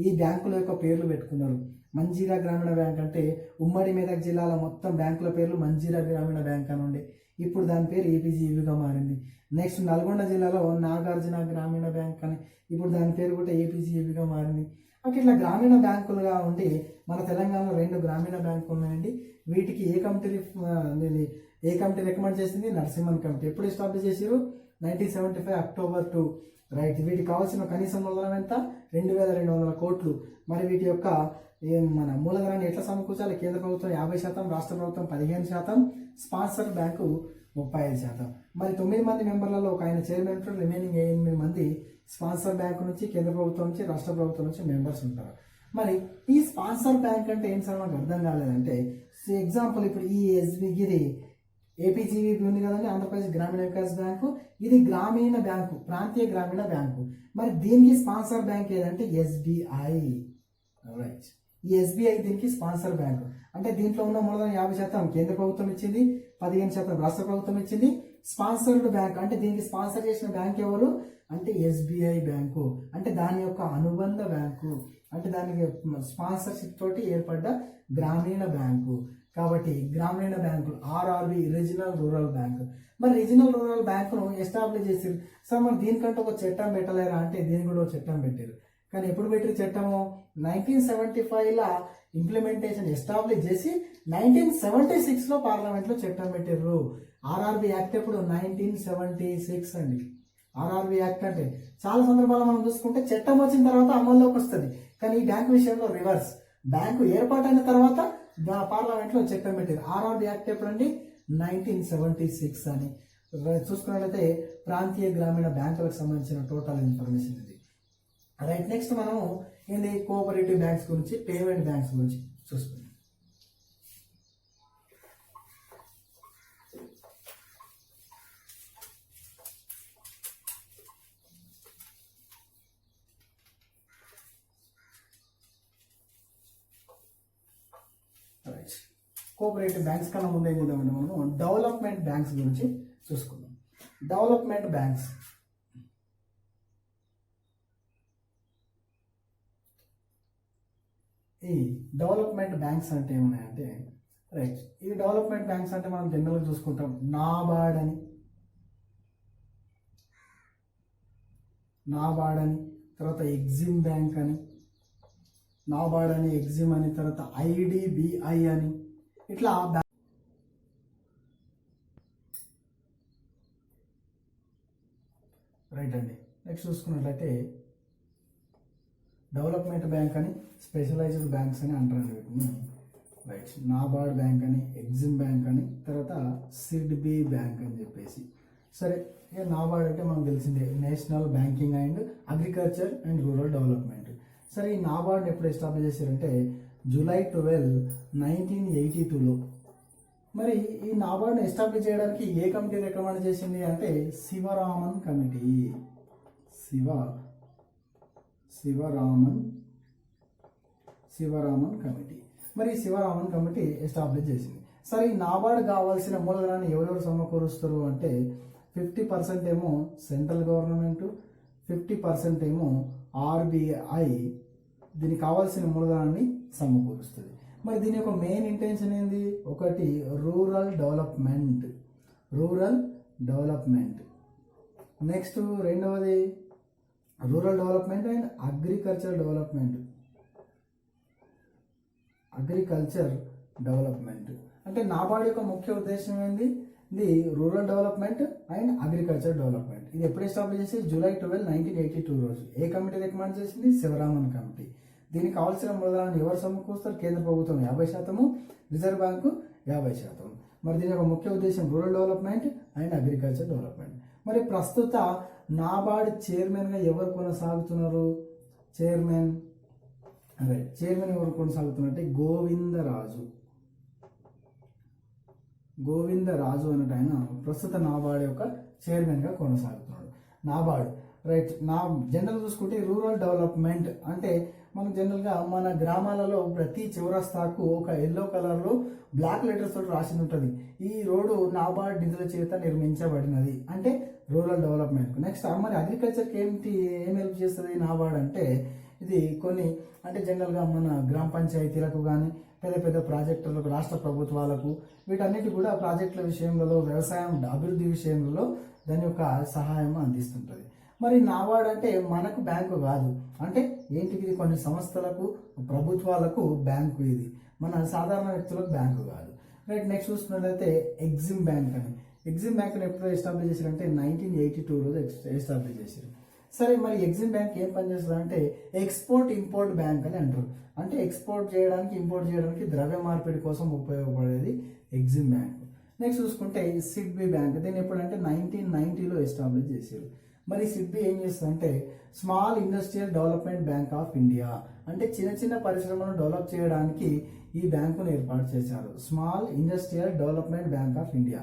A: ఈ బ్యాంకుల యొక్క పేర్లు పెట్టుకున్నారు. మంజీరా గ్రామీణ బ్యాంక్ అంటే ఉమ్మడి మెదక్ జిల్లాల మొత్తం బ్యాంకుల పేర్లు మంజీరా గ్రామీణ బ్యాంక్ అని ఉండే, ఇప్పుడు దాని పేరు ఏపీజీబీగా మారింది. నెక్స్ట్ నల్గొండ జిల్లాలో నాగార్జున గ్రామీణ బ్యాంక్ అని, ఇప్పుడు దాని పేరు కూడా ఏపీజీబీగా మారింది. అంటే ఇట్లా గ్రామీణ బ్యాంకులుగా ఉండి మన తెలంగాణలో 2 గ్రామీణ బ్యాంకులు ఉన్నాయండి. వీటికి ఏ కమిటీ రికమెండ్ చేసింది? నరసింహన్ కమిటీ. ఎప్పుడు ఎస్టాబ్లిష్ చేశారు? 1975 అక్టోబర్ 2. రైట్. వీటికి కావాల్సిన కనీస మూలధనం ఎంత? 2200 కోట్లు. మరి వీటి యొక్క మన మూలధనాన్ని ఎట్లా సమకూర్చాలి? కేంద్ర ప్రభుత్వం 50%, రాష్ట్ర ప్రభుత్వం 15%, స్పాన్సర్ బ్యాంకు 35%. మరి 9 మంది మెంబర్లలో ఒక ఆయన చైర్మన్ ఉంటారు, రిమైనింగ్ 8 మంది స్పాన్సర్ బ్యాంక్ నుంచి, కేంద్ర ప్రభుత్వం నుంచి, రాష్ట్ర ప్రభుత్వం నుంచి మెంబర్స్ ఉంటారు. మరి ఈ స్పాన్సర్ బ్యాంక్ అంటే ఏం సార్ మనకు అర్థం కాలేదంటే, ఎగ్జాంపుల్ ఇప్పుడు ఈ ఇది ఏపీజీబీ ఉంది కదండి, ఆంధ్రప్రదేశ్ గ్రామీణ వికాస్ బ్యాంకు. ఇది గ్రామీణ బ్యాంకు, ప్రాంతీయ గ్రామీణ బ్యాంకు. మరి దీనికి స్పాన్సర్ బ్యాంక్ ఏదంటే ఎస్బీఐ. రైట్. ఈ ఎస్బీఐ దీనికి స్పాన్సర్ బ్యాంకు. అంటే దీంట్లో ఉన్న మూలధనం 50% కేంద్ర ప్రభుత్వం ఇచ్చింది, 15% రాష్ట్ర ప్రభుత్వం ఇచ్చింది. స్పాన్సర్డ్ బ్యాంక్ అంటే దీనికి స్పాన్సర్ చేసిన బ్యాంక్ ఎవరు అంటే ఎస్బీఐ బ్యాంకు. అంటే దాని యొక్క అనుబంధ బ్యాంకు, అంటే దానికి స్పాన్సర్షిప్ తోటి ఏర్పడ్డ గ్రామీణ బ్యాంకు. కాబట్టి గ్రామీణ బ్యాంకులు ఆర్ఆర్బి, రీజనల్ రూరల్ బ్యాంక్. మరి రీజనల్ రూరల్ బ్యాంకును ఎస్టాబ్లిష్ చేసారు సార్. మరి దీనికంటే ఒక చట్టం పెట్టలేరా అంటే దీనికి కూడా ఒక చట్టం పెట్టారు. కానీ ఎప్పుడు పెట్టిన చట్టము? 1975లో ఇంప్లిమెంటేషన్ ఎస్టాబ్లిష్ చేసి 1976లో పార్లమెంట్లో చట్టం పెట్టారు. ఆర్ఆర్బి యాక్ట్ ఎప్పుడు? 1976 అండి. ఆర్ఆర్బి యాక్ట్ అంటే చాలా సందర్భాల్లో మనం చూసుకుంటే చట్టం వచ్చిన తర్వాత అమల్లోకి వస్తుంది. కానీ ఈ బ్యాంకు విషయంలో రివర్స్. బ్యాంకు ఏర్పాటైన తర్వాత పార్లమెంట్లో చట్టం పెట్టారు. ఆర్ఆర్బి యాక్ట్ ఎప్పుడండి? 1976 అని. చూసుకున్నట్లయితే ప్రాంతీయ గ్రామీణ బ్యాంకులకు సంబంధించిన టోటల్ ఇన్ఫర్మేషన్ ఇది. రైట్. నెక్స్ట్ మనం ఏంది కోఆపరేటివ్ బ్యాంక్స్ గురించి, పేమెంట్ బ్యాంక్స్ గురించి చూసుకుందాం. రైట్. కోఆపరేటివ్ బ్యాంక్స్ కన్నా ముందు ఏం చేద్దామంటే మనం డెవలప్మెంట్ బ్యాంక్స్ గురించి చూసుకుందాం. డెవలప్మెంట్ బ్యాంక్స్ ఈ డెవలప్మెంట్ బ్యాంక్స్ అంటే ఏమున్నాయంటే, రైట్, ఈ డెవలప్మెంట్ బ్యాంక్స్ అంటే మనం జనరల్గా చూసుకుంటాం నాబార్డ్ అని, తర్వాత ఎగ్జిమ్ బ్యాంక్ అని, నాబార్డ్ అని, ఎగ్జిమ్ అని, తర్వాత ఐడిబిఐ అని, ఇట్లా రైట్ అండి. నెక్స్ట్ చూసుకున్నట్లయితే డెవలప్మెంట్ బ్యాంక్ అని, స్పెషలైజ్డ్ బ్యాంక్స్ అని అంటారండి వీటిని. రైట్. నాబార్డ్ బ్యాంక్ అని, ఎగ్జిమ్ బ్యాంక్ అని, తర్వాత సిడ్బి బ్యాంక్ అని చెప్పేసి. సరే, ఇక నాబార్డ్ అంటే మనకు తెలిసిందే, national banking and agriculture and rural development. సరే, ఈ నాబార్డ్ ఎప్పుడు ఎస్టాబ్లిష్ చేశారంటే జూలై 12, 1982లో. మరి ఈ నాబార్డ్ని ఎస్టాబ్లిష్ చేయడానికి ఏ కమిటీ రికమెండ్ చేసింది అంటే శివరామన్ కమిటీ. శివరామన్ కమిటీ. మరి శివరామన్ కమిటీ ఎస్టాబ్లిష్ చేసింది. సరే, ఈ నాబార్డ్ కావాల్సిన మూలధనాన్ని ఎవరెవరు సమకూరుస్తారు అంటే 50% ఏమో సెంట్రల్ గవర్నమెంట్, 50% ఏమో ఆర్బీఐ దీనికి కావాల్సిన మూలధనాన్ని సమకూరుస్తుంది. మరి దీని యొక్క మెయిన్ ఇంటెన్షన్ ఏంది? ఒకటి రూరల్ డెవలప్మెంట్. నెక్స్ట్ రెండవది rural development and agriculture development. అంటే నాబార్డ్ యొక్క ముఖ్య ఉద్దేశం ఏంది? ఇది rural development and agriculture development. ఇది ఎప్పుడు ఎస్టాబ్లిష్ చేసి జూలై 12, 1982 రోజు. ఏ కమిటీ రికమెండ్ చేసింది? శివరామన్ కమిటీ. దీనికి కావాల్సిన మూలధనాన్ని ఎవరు సమకూరుస్తారు? కేంద్ర ప్రభుత్వం 50%, రిజర్వ్ బ్యాంకు 50%. మరి దీని యొక్క ముఖ్య ఉద్దేశం rural development and agriculture development. మరి ప్రస్తుత నాబార్డ్ చైర్మన్గా ఎవరు కొనసాగుతున్నారు? చైర్మన్ ఎవరు కొనసాగుతున్నారంటే గోవిందరాజు అన్నట్టు ఆయన ప్రస్తుత నాబార్డ్ యొక్క చైర్మన్గా కొనసాగుతున్నాడు. నాబార్డ్ రైట్. జనరల్ చూసుకుంటే రూరల్ డెవలప్మెంట్ అంటే మనం జనరల్గా మన గ్రామాలలో ప్రతి చౌరస్తాకు ఒక ఎల్లో కలర్లో బ్లాక్ లెటర్స్ తోటి రాసి ఉంటుంది, ఈ రోడ్డు నాబార్డ్ నిధుల చేత నిర్మించబడినది, అంటే రూరల్ డెవలప్మెంట్. నెక్స్ట్ మరి అగ్రికల్చర్కి ఏం హెల్ప్ చేస్తుంది నాబార్డ్ అంటే, ఇది కొన్ని అంటే జనరల్గా మన గ్రామ పంచాయతీలకు కానీ పెద్ద పెద్ద ప్రాజెక్టులకు, రాష్ట్ర ప్రభుత్వాలకు, వీటన్నిటి కూడా ప్రాజెక్టుల విషయంలో, వ్యవసాయం అభివృద్ధి విషయంలో దాని యొక్క సహాయం అందిస్తుంటుంది. మరి నాబార్డ్ అంటే మనకు బ్యాంకు కాదు, అంటే ఏంటిది, ఇది కొన్ని సంస్థలకు, ప్రభుత్వాలకు బ్యాంకు, ఇది మన సాధారణ వ్యక్తులకు బ్యాంకు కాదు. రైట్, నెక్స్ట్ చూసుకున్నట్లయితే ఎగ్జిమ్ బ్యాంక్ అని. ఎగ్జిమ్ బ్యాంక్ అని ఎప్పుడు ఎస్టాబ్లిష్ చేశారంటే 1982లో ఎస్టాబ్లిష్ చేశారు. సరే, మరి ఎగ్జిమ్ బ్యాంక్ ఏం పనిచేస్తుంది అంటే ఎక్స్పోర్ట్ ఇంపోర్ట్ బ్యాంక్ అని అంటారు. అంటే ఎక్స్పోర్ట్ చేయడానికి, ఇంపోర్ట్ చేయడానికి, ద్రవ్య మార్పిడి కోసం ఉపయోగపడేది ఎగ్జిమ్ బ్యాంక్. నెక్స్ట్ చూసుకుంటే సిడ్బీ బ్యాంక్. దీన్ని ఎప్పుడంటే 1990లో ఎస్టాబ్లిష్ చేశారు. మరి సిడ్బీ ఏం చేస్తుందంటే small industrial development bank of India, అంటే చిన్న చిన్న పరిశ్రమలను డెవలప్ చేయడానికి ఈ బ్యాంకును ఏర్పాటు చేశారు. Small industrial development bank of India.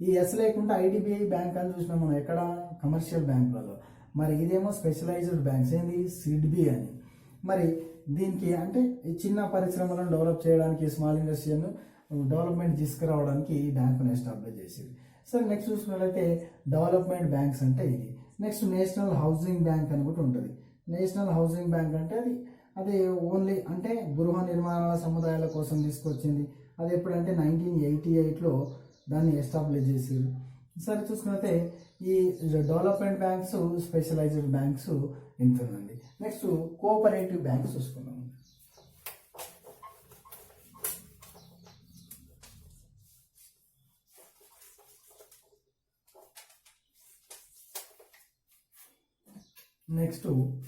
A: ఈ ఎస్ లేకుండా ఐడిబిఐ బ్యాంక్ అని చూసినాం మనం ఎక్కడ, కమర్షియల్ బ్యాంకులలో. మరి ఇదేమో స్పెషలైజ్డ్ బ్యాంక్స్, ఏంది సిడ్బీ అని. మరి దీనికి అంటే ఈ చిన్న పరిశ్రమలను డెవలప్ చేయడానికి, స్మాల్ ఇండస్ట్రీని డెవలప్మెంట్ తీసుకురావడానికి ఈ బ్యాంకును ఎస్టాబ్లిష్ చేసింది. సరే, నెక్స్ట్ చూసుకున్నట్లయితే డెవలప్మెంట్ బ్యాంక్స్ అంటే ఇది. నెక్స్ట్ నేషనల్ హౌసింగ్ బ్యాంక్ అని కూడా ఉంటుంది. నేషనల్ హౌసింగ్ బ్యాంక్ అంటే అది ఓన్లీ అంటే గృహ నిర్మాణాల సముదాయాల కోసం తీసుకొచ్చింది. అది ఎప్పుడంటే 1988లో దాన్ని ఎస్టాబ్లిష్ చేసారు. సరే, చూసుకున్నట్లయితే ఈ డెవలప్మెంట్ బ్యాంక్స్, స్పెషలైజ్డ్ బ్యాంక్స్ ఇంతుందండి. నెక్స్ట్ కోఆపరేటివ్ బ్యాంక్స్ చూసుకున్నాం. Next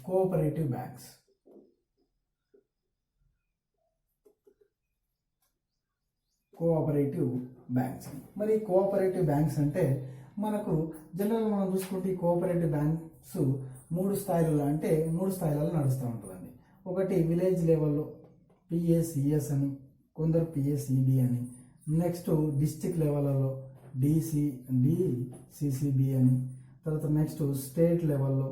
A: cooperative banks. Cooperative banks. మరి కోఆపరేటివ్ బ్యాంక్స్ అంటే మనకు జనరల్గా మనం చూసుకుంటే ఈ కోఆపరేటివ్ బ్యాంక్స్ మూడు స్థాయిలలో నడుస్తూ ఉంటుందండి. ఒకటి విలేజ్ లెవెల్లో పిఎస్సిఎస్ అని, కొందరు పిఎస్సిబి అని. నెక్స్ట్ డిస్ట్రిక్ట్ లెవెల్లో డిసిసిబి అని. తర్వాత నెక్స్ట్ స్టేట్ లెవెల్లో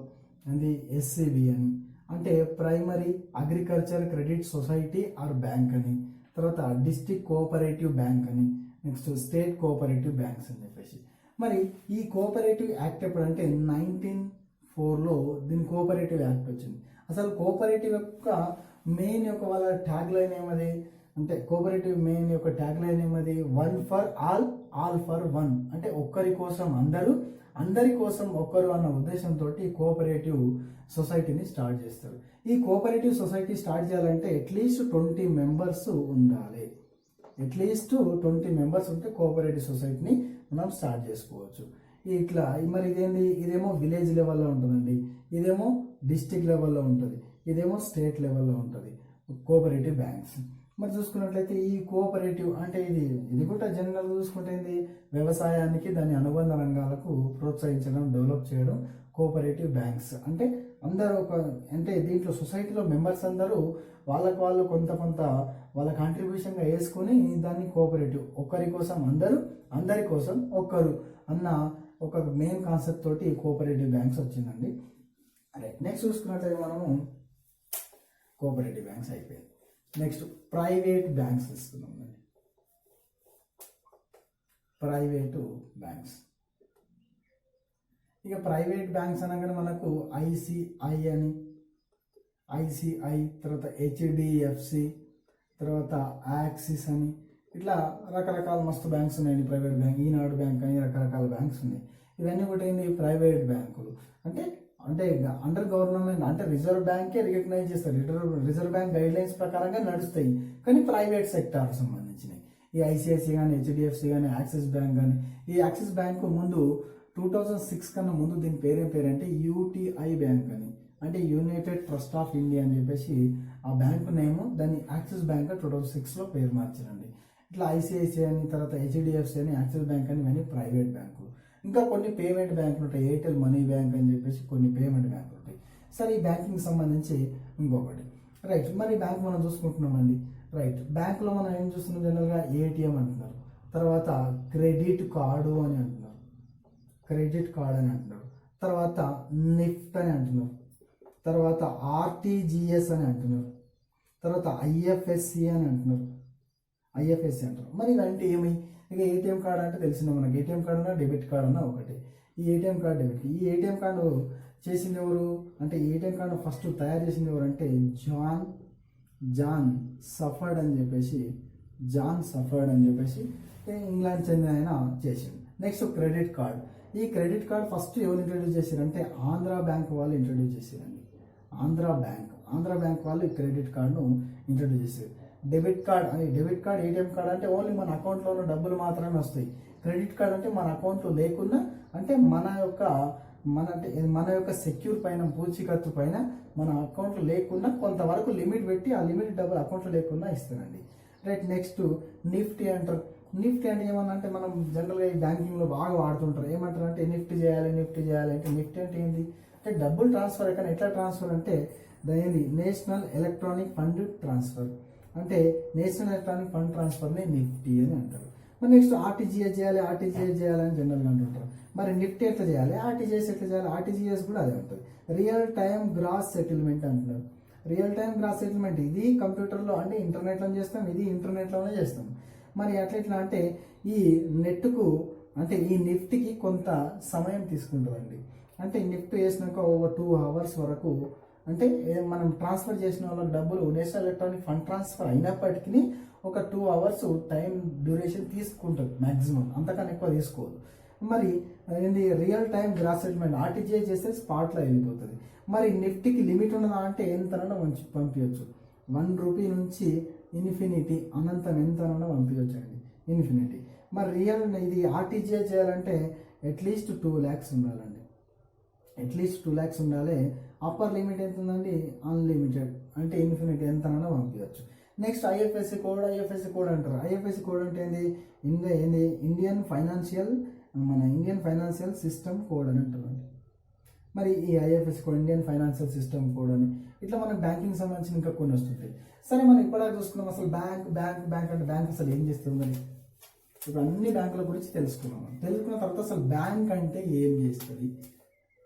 A: అది ఎస్సిబి అని, అంటే primary agriculture credit society or bank అని. తర్వాత డిస్ట్రిక్ట్ కోఆపరేటివ్ బ్యాంక్ అని. నెక్స్ట్ స్టేట్ కోఆపరేటివ్ బ్యాంక్స్ అని చెప్పేసి. మరి ఈ కోఆపరేటివ్ యాక్ట్ ఎప్పుడంటే 1904లో దీని కోఆపరేటివ్ యాక్ట్ వచ్చింది. అసలు కోఆపరేటివ్ యొక్క మెయిన్ యొక్క వాళ్ళ ట్యాగ్ లైన్ ఏమది అంటే, కోఆపరేటివ్ మెయిన్ యొక్క ట్యాగ్ లైన్ ఏమది, 1 ఫర్ ఆల్, ఆల్ ఫర్ 1, అంటే ఒక్కరి కోసం అందరూ, అందరి కోసం ఒక్కరు అన్న ఉద్దేశంతో కోఆపరేటివ్ సొసైటీని స్టార్ట్ చేస్తారు. ఈ కోఆపరేటివ్ సొసైటీ స్టార్ట్ చేయాలంటే అట్లీస్ట్ 20 మెంబర్స్ ఉండాలి. అట్లీస్ట్ 20 మెంబర్స్ ఉంటే కోఆపరేటివ్ సొసైటీని మనం స్టార్ట్ చేసుకోవచ్చు. ఇట్లా మరి ఇదేమో విలేజ్ లెవెల్లో ఉంటుందండి, ఇదేమో డిస్ట్రిక్ట్ లెవెల్లో ఉంటుంది, ఇదేమో స్టేట్ లెవెల్లో ఉంటుంది కోఆపరేటివ్ బ్యాంక్స్. మరి చూసుకున్నట్లయితే ఈ కోఆపరేటివ్ అంటే ఇది కూడా జనరల్ చూసుకుంటే వ్యవసాయానికి, దాని అనుబంధ రంగాలకు ప్రోత్సహించడం, డెవలప్ చేయడం కోఆపరేటివ్ బ్యాంక్స్. అంటే అందరూ అంటే దీంట్లో సొసైటీలో మెంబర్స్ అందరూ వాళ్ళకు వాళ్ళు కొంత వాళ్ళ కాంట్రిబ్యూషన్గా వేసుకొని దాన్ని కోఆపరేటివ్, ఒక్కరి కోసం అందరూ, అందరి కోసం ఒక్కరు అన్న ఒక మెయిన్ కాన్సెప్ట్ తోటి కోఆపరేటివ్ బ్యాంక్స్ వచ్చిందండి. రైట్, నెక్స్ట్ చూసుకున్నట్లయితే మనము కోఆపరేటివ్ బ్యాంక్స్ అయిపోయింది. నెక్స్ట్ ప్రైవేట్ బ్యాంక్స్ తీసుకున్నాం. Private banks. ఇక ప్రైవేట్ బ్యాంక్స్ అనగానే మనకు ఐసిఐ అని, ఐసిఐ, తర్వాత హెచ్డిఎఫ్సి, తర్వాత యాక్సిస్ అని, ఇట్లా రకరకాల మస్తు బ్యాంక్స్ ఉన్నాయండి. ప్రైవేట్ బ్యాంక్, ఈనాడు బ్యాంక్ అని రకరకాల బ్యాంక్స్ ఉన్నాయి. ఇవన్నీ కూడా ఏంటి, ప్రైవేట్ బ్యాంకులు. అంటే అండర్ గవర్నమెంట్, అంటే రిజర్వ్ బ్యాంకే రికగ్నైజ్ చేస్తారు, రిజర్వ్ బ్యాంక్ గైడ్ లైన్స్ ప్రకారంగా నడుస్తాయి, కానీ ప్రైవేట్ సెక్టార్ సంబంధించినవి. ఈ ఐసిఐసి కానీ, హెచ్డిఎఫ్సి కానీ, యాక్సిస్ బ్యాంక్ కానీ. ఈ యాక్సిస్ బ్యాంకు ముందు 2006 కన్నా ముందు దీని పేరేం పేరంటే యూటీఐ బ్యాంక్ అని, అంటే యునైటెడ్ ట్రస్ట్ ఆఫ్ ఇండియా అని చెప్పేసి ఆ బ్యాంకు నేమ్, దాన్ని యాక్సిస్ బ్యాంక్ 2006లో పేరు మార్చారండి. ఇట్లా ఐసిఐసిఐ అని, తర్వాత హెచ్డిఎఫ్సి అని, యాక్సిస్ బ్యాంక్ అని, ఇవన్నీ ప్రైవేట్ బ్యాంకులు. ఇంకా కొన్ని పేమెంట్ బ్యాంకులు ఉంటాయి, ఎయిర్టెల్ మనీ బ్యాంక్ అని చెప్పేసి కొన్ని పేమెంట్ బ్యాంకులు ఉంటాయి. సరే, ఈ బ్యాంకింగ్ సంబంధించి ఇంకొకటి. రైట్, మరి బ్యాంక్ మనం చూసుకుంటున్నామండి. రైట్, బ్యాంకులో మనం ఏం చూస్తున్నాం, జనరల్గా ఏటీఎం అంటున్నారు, తర్వాత క్రెడిట్ కార్డు అని అంటున్నారు, తర్వాత నిఫ్ట్ అని అంటున్నారు, తర్వాత ఆర్టీజీఎస్ అని అంటున్నారు, తర్వాత ఐఎఫ్ఎస్సి అని అంటున్నారు, ఐఎఫ్ఎస్సి అంటారు. మరి ఇదంటే ఏమి? ఇక ఏటీఎం కార్డ్ అంటే తెలిసిందే మనకి, ఏటీఎం కార్డ్ అన్నా డెబిట్ కార్డ్ అన్నా ఒకటి. ఈ ఏటీఎం కార్డ్ డెబిట్, ఈ ఏటీఎం కార్డు చేసింది ఎవరు అంటే, ఏటీఎం కార్డు ఫస్ట్ తయారు చేసింది ఎవరు అంటే జాన్ సఫర్డ్ అని చెప్పేసి, ఇంగ్లాండ్ చెందిన ఆయన చేసింది. Next credit card. ఈ క్రెడిట్ కార్డ్ ఫస్ట్ ఎవరు ఇంట్రడ్యూస్ చేశారంటే ఆంధ్ర బ్యాంక్ వాళ్ళు ఇంట్రడ్యూస్ చేశారండి. ఆంధ్ర బ్యాంక్ వాళ్ళు ఈ క్రెడిట్ కార్డును ఇంట్రడ్యూస్ చేశారు. డెబిట్ కార్డ్ ఏటీఎం కార్డ్ అంటే ఓన్లీ మన అకౌంట్లో ఉన్న డబ్బులు మాత్రమే వస్తాయి. క్రెడిట్ కార్డ్ అంటే మన అకౌంట్లో లేకున్నా, అంటే మన యొక్క సెక్యూర్ పైన, పూచీకత్తు పైన మన అకౌంట్లో లేకున్నా కొంతవరకు లిమిట్ పెట్టి ఆ లిమిట్ డబ్బులు అకౌంట్లో లేకున్నా ఇస్తారండి. రైట్. నెక్స్ట్ నిఫ్టీ అంటారు. నిఫ్టీ అంటే ఏమన్నా అంటే, మనం జనరల్గా ఈ బ్యాంకింగ్లో బాగా వాడుతుంటారు. ఏమంటారు అంటే నిఫ్టీ చేయాలి అంటే, నిఫ్టీ అంటే ఏంది అంటే డబ్బులు ట్రాన్స్ఫర్. కానీ ఎట్లా ట్రాన్స్ఫర్ అంటే దాని నేషనల్ ఎలక్ట్రానిక్ ఫండ్ ట్రాన్స్ఫర్, అంటే నేషనల్ ఎలక్ట్రానిక్ ఫండ్ ట్రాన్స్ఫర్ని నిఫ్టీ అని అంటారు. మరి నెక్స్ట్ ఆర్టీజీఎస్ చేయాలని జనరల్గా అంటుంటారు. మరి నిఫ్టీ ఎట్లా చేయాలి, ఆర్టీజీఎస్ ఎట్లా చేయాలి? ఆర్టీజీఎస్ కూడా అదే ఉంటుంది. రియల్ టైమ్ గ్రాస్ సెటిల్మెంట్ అంటున్నారు. ఇది కంప్యూటర్లో అంటే ఇంటర్నెట్లో చేస్తాం, ఇది ఇంటర్నెట్లోనే చేస్తాం. మరి ఎట్లా అంటే ఈ నెట్కు అంటే ఈ నిఫ్టీకి కొంత సమయం తీసుకుంటుందండి. అంటే నిఫ్టీ చేసినాక ఓవర్ 2 hours వరకు, అంటే మనం ట్రాన్స్ఫర్ చేసిన వాళ్ళకి డబ్బులు నేషనల్ ఎలక్ట్రానిక్ ఫండ్ ట్రాన్స్ఫర్ అయినప్పటికీ ఒక 2 hours టైం డ్యూరేషన్ తీసుకుంటుంది మ్యాక్సిమం, అంతకన్నా ఎక్కువ తీసుకోదు. మరి ఏంది real time gross settlement, RTGS చేస్తే స్పాట్లో వెళ్ళిపోతుంది. మరి నిఫ్టీకి లిమిట్ ఉన్నదా అంటే ఎంతనన్నా పంపించవచ్చు. 1 రూపీ నుంచి ఇన్ఫినిటీ, అనంతం ఎంతనన్నా పంపించవచ్చు అండి, ఇన్ఫినిటీ. మరి ఇది ఆర్టీజీఎస్ చేయాలంటే అట్లీస్ట్ 2 lakhs ఉండాలండి, అట్లీస్ట్ 2 lakhs ఉండాలి. అప్పర్ లిమిట్ ఎంత ఉందండి? అన్లిమిటెడ్, అంటే ఇన్ఫినిటీ ఎంతనన్నా పంపించవచ్చు. నెక్స్ట్ ఐఎఫ్ఎస్సి కోడ్ అంటారు. ఐఎఫ్ఎస్సి కోడ్ అంటే ఇండియన్ ఫైనాన్షియల్ సిస్టమ్ కోడ్ అని అంటారు. మరి ఈ IFSC code, Indian financial system code అని, ఇట్లా మనకు బ్యాంకింగ్ సంబంధించిన ఇంకా కొన్ని వస్తుంటాయి. సరే, మనం ఇప్పటిదాకా చూసుకున్నాం అసలు బ్యాంక్ అంటే బ్యాంక్ అసలు ఏం చేస్తుంది మరి. ఇప్పుడు అన్ని బ్యాంకుల గురించి తెలుసుకున్న తర్వాత అసలు బ్యాంక్ అంటే ఏం చేస్తుంది,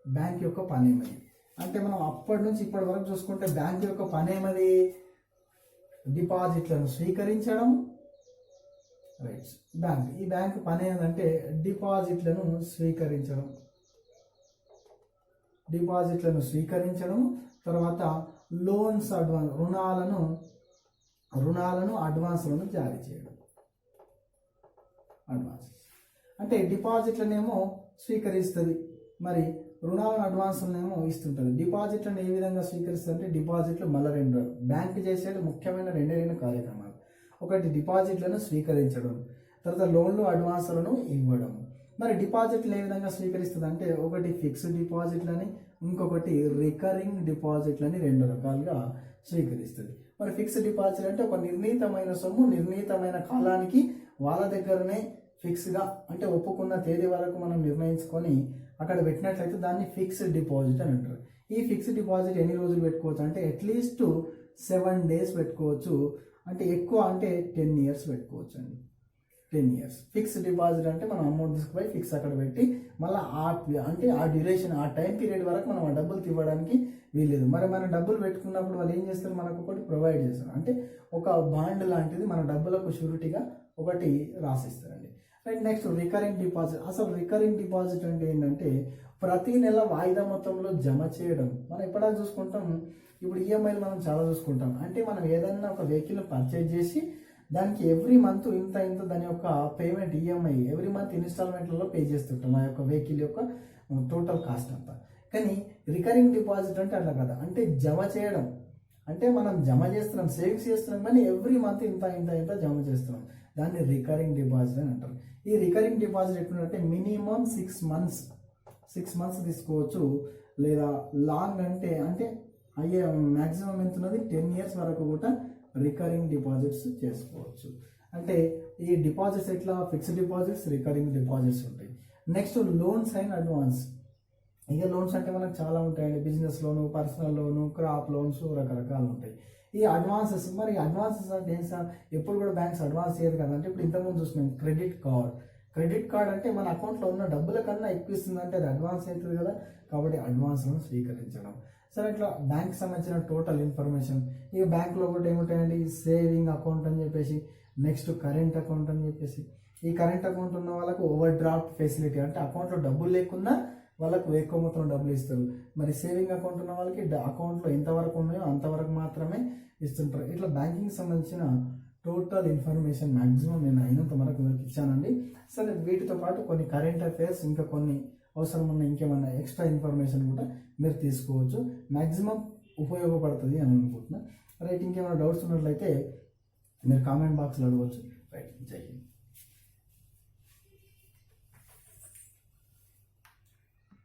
A: బ్యాంక్ యొక్క పని ఏమది అంటే, మనం అప్పటి నుంచి ఇప్పటి వరకు చూసుకుంటే బ్యాంక్ యొక్క పని ఏమది? డిపాజిట్లను స్వీకరించడం. రైట్. ఈ బ్యాంక్ పని ఏంటంటే డిపాజిట్లను స్వీకరించడం, తర్వాత లోన్స్ రుణాలను అడ్వాన్స్లను జారీ చేయడం. అంటే డిపాజిట్లనేమో స్వీకరిస్తుంది, మరి రుణాలను అడ్వాన్స్లనేమో ఇస్తుంటుంది. డిపాజిట్లను ఏ విధంగా స్వీకరిస్తుంది అంటే, డిపాజిట్లు మళ్ళీ 2 బ్యాంక్ చేసే ముఖ్యమైన 2 కార్యక్రమాలు. ఒకటి డిపాజిట్లను స్వీకరించడం, తర్వాత లోన్లు అడ్వాన్స్లను ఇవ్వడం. మరి డిపాజిట్లు ఏ విధంగా స్వీకరిస్తుంది అంటే, ఒకటి ఫిక్స్డ్ డిపాజిట్లని, ఇంకొకటి రికరింగ్ డిపాజిట్లని 2 రకాలుగా స్వీకరిస్తుంది. మరి ఫిక్స్డ్ డిపాజిట్ అంటే ఒక నిర్ణీతమైన సొమ్ము నిర్ణీతమైన కాలానికి వాళ్ళ దగ్గరనే ఫిక్స్గా, అంటే ఒప్పుకున్న తేదీ వరకు మనం నిర్ణయించుకొని అక్కడ పెట్టినట్లయితే దాన్ని ఫిక్స్డ్ డిపాజిట్ అని అంటారు. ఈ ఫిక్స్డ్ డిపాజిట్ ఎన్ని రోజులు పెట్టుకోవచ్చు అంటే, అట్లీస్ట్ 7 days పెట్టుకోవచ్చు, అంటే ఎక్కువ అంటే 10 years పెట్టుకోవచ్చు అండి. 10 years ఫిక్స్డ్ డిపాజిట్ అంటే మనం అమౌంట్ తీసుకుపోయి ఫిక్స్ అక్కడ పెట్టి మళ్ళీ ఆ డ్యూరేషన్, ఆ టైం పీరియడ్ వరకు మనం ఆ డబ్బులు తీవ్వడానికి వీల్లేదు. మరి మనం డబ్బులు పెట్టుకున్నప్పుడు వాళ్ళు ఏం చేస్తారు, మనకు ఒకటి ప్రొవైడ్ చేస్తారు, అంటే ఒక బాండ్ లాంటిది మన డబ్బులకు షూరిటీగా ఒకటి రాసిస్తారండి. And next recurring deposit. అసలు రికరింగ్ డిపాజిట్ అంటే ఏంటంటే, ప్రతి నెల వాయిదా మొత్తంలో జమ చేయడం. మనం ఎప్పుడైనా చూసుకుంటాం, ఇప్పుడు ఈఎంఐలు మనం చాలా చూసుకుంటాం. అంటే మనం ఏదైనా ఒక వెహికల్ పర్చేజ్ చేసి దానికి ఎవ్రీ మంత్ ఇంత దాని యొక్క పేమెంట్, ఈఎంఐ ఎవ్రీ మంత్ ఇన్స్టాల్మెంట్లలో పే చేస్తుంటాం ఆ యొక్క వెహికల్ యొక్క టోటల్ కాస్ట్ అంతా. కానీ రికరింగ్ డిపాజిట్ అంటే అట్లా కదా, అంటే జమ చేయడం. అంటే మనం జమ చేస్తున్నాం, సేవింగ్స్ చేస్తున్నాం, కానీ ఎవ్రీ మంత్ ఇంత జమ చేస్తున్నాం. దాన్ని రికరింగ్ డిపాజిట్ అని అంటారు. ఈ రికరింగ్ డిపాజిట్ ఎట్లుంటే మినిమం 6 months తీసుకోవచ్చు, లేదా లాంగ్ అంటే అయ్యే మ్యాక్సిమం ఎంత ఉన్నది 10 years వరకు కూడా రికరింగ్ డిపాజిట్స్ చేసుకోవచ్చు. అంటే ఈ డిపాజిట్స్ ఎట్లా, ఫిక్స్డ్ డిపాజిట్స్, రికరింగ్ డిపాజిట్స్ ఉంటాయి. Next loans and advance. ఇక లోన్స్ అంటే మనకు చాలా ఉంటాయండి, బిజినెస్ లోను, పర్సనల్ లోను, క్రాప్ లోన్స్, రకరకాలు ఉంటాయి. ఈ అడ్వాన్సెస్, మరి అడ్వాన్సెస్ అంటే ఏం సార్, ఎప్పుడు కూడా బ్యాంక్స్ అడ్వాన్స్ చేయదు కదా. అంటే ఇప్పుడు ఇంతకుముందు చూస్తున్నాం క్రెడిట్ కార్డ్ అంటే మన అకౌంట్లో ఉన్న డబ్బుల కన్నా ఎక్కువ ఇస్తుంది, అంటే అది అడ్వాన్స్ అవుతుంది కదా. కాబట్టి అడ్వాన్స్లను స్వీకరించడం. సరే ఇట్లా బ్యాంక్ సంబంధించిన టోటల్ ఇన్ఫర్మేషన్, ఇక బ్యాంక్లో ఒకటి ఏముంటాయండి, సేవింగ్ అకౌంట్ అని చెప్పేసి, నెక్స్ట్ కరెంట్ అకౌంట్ అని చెప్పేసి. ఈ కరెంట్ అకౌంట్ ఉన్న వాళ్ళకు ఓవర్ డ్రాఫ్ట్ ఫెసిలిటీ, అంటే అకౌంట్లో డబ్బులు లేకున్నా వాళ్ళకు ఎక్కువ మొత్తం డబ్బులు ఇస్తారు. మరి సేవింగ్ అకౌంట్ ఉన్న వాళ్ళకి అకౌంట్లో ఎంతవరకు ఉన్నాయో అంతవరకు మాత్రమే ఇస్తుంటారు. ఇట్లా బ్యాంకింగ్ సంబంధించిన టోటల్ ఇన్ఫర్మేషన్ మ్యాక్సిమం నేను అయినంత వరకు మీకు ఇచ్చానండి. సరే వీటితో పాటు కొన్ని కరెంట్ అఫైర్స్, ఇంకా కొన్ని అవసరం ఉన్న ఇంకేమన్నా ఎక్స్ట్రా ఇన్ఫర్మేషన్ కూడా మీరు తీసుకోవచ్చు. మ్యాక్సిమం ఉపయోగపడుతుంది అని అనుకుంటున్నా. రైట్, ఇంకేమైనా డౌట్స్ ఉన్నట్లయితే మీరు కామెంట్ బాక్స్లో అడగవచ్చు. రైట్, జై హింద్.